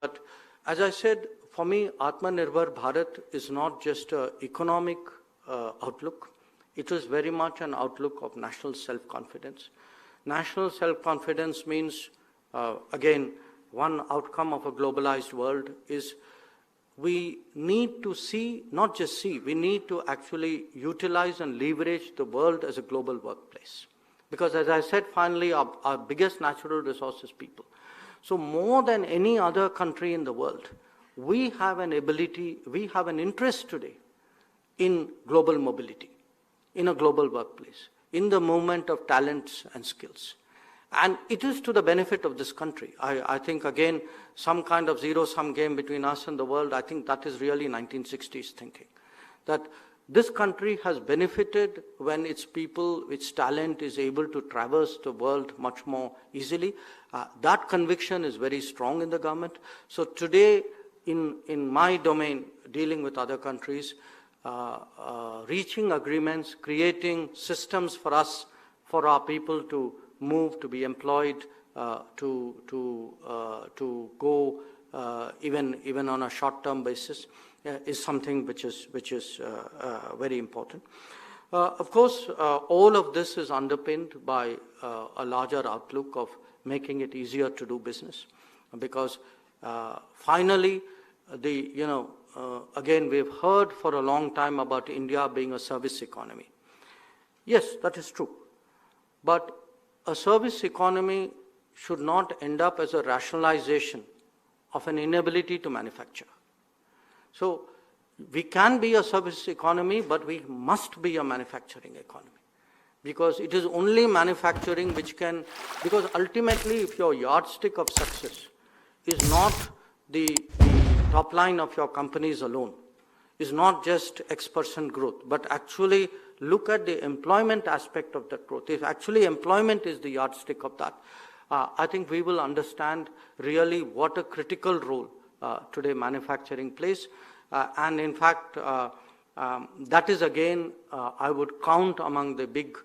But as I said, for me, Atmanirbhar Bharat is not just an economic outlook. It is very much an outlook of national self-confidence. National self-confidence means, again, one outcome of a globalized world is we need to see, not just see, we need to actually utilize and leverage the world as a global workplace. Because as I said, finally, our biggest natural resource is people. So more than any other country in the world, we have an ability, we have an interest today in global mobility, in a global workplace, in the movement of talents and skills. And it is to the benefit of this country. I think, again, some kind of zero-sum game between us and the world, I think that is really 1960s thinking. That this country has benefited when its people, its talent is able to traverse the world much more easily. That conviction is very strong in the government. So today, in my domain, dealing with other countries, reaching agreements, creating systems for us, for our people to move, to be employed, to go even on a short-term basis, is something which is very important. Of course, all of this is underpinned by a larger outlook of making it easier to do business, because finally, again, we've heard for a long time about India being a service economy. Yes, that is true, but a service economy should not end up as a rationalization of an inability to manufacture. So we can be a service economy, but we must be a manufacturing economy, because it is only manufacturing which can, because ultimately if your yardstick of success is not the top line of your companies alone, is not just X% growth, but actually look at the employment aspect of that growth. If actually employment is the yardstick of that, I think we will understand really what a critical role today manufacturing plays. And in fact, that is again, I would count among the big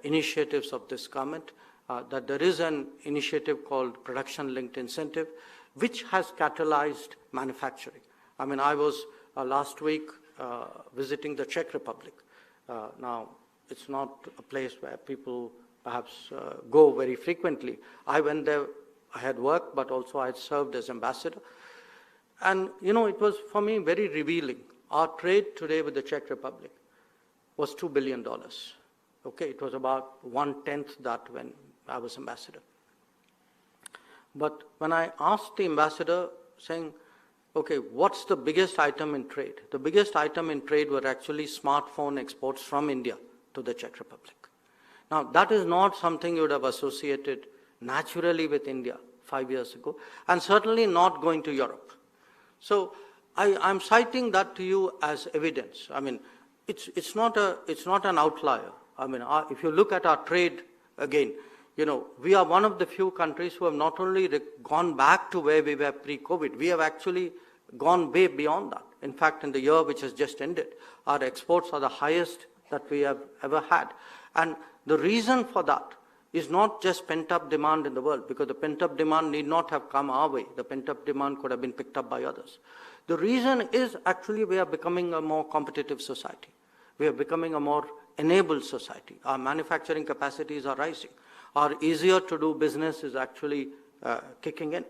initiatives of this government, that there is an initiative called production-linked incentive, which has catalyzed manufacturing. I mean, I was last week visiting the Czech Republic. Now, it's not a place where people perhaps go very frequently. I went there, I had worked, but also I had served as ambassador. And, it was for me very revealing. Our trade today with the Czech Republic was $2 billion. Okay, it was about 1/10 that when I was ambassador. But when I asked the ambassador, saying, okay, what's the biggest item in trade? The biggest item in trade were actually smartphone exports from India to the Czech Republic. Now, that is not something you would have associated naturally with India 5 years ago, and certainly not going to Europe. So I'm citing that to you as evidence. I mean, it's not an outlier. I mean, if you look at our trade again, we are one of the few countries who have not only gone back to where we were pre-COVID, we have actually gone way beyond that. In fact, in the year which has just ended, our exports are the highest that we have ever had. And the reason for that is not just pent-up demand in the world, because the pent-up demand need not have come our way. The pent-up demand could have been picked up by others. The reason is actually we are becoming a more competitive society. We are becoming a more enabled society. Our manufacturing capacities are rising. Our easier to do business is actually kicking in.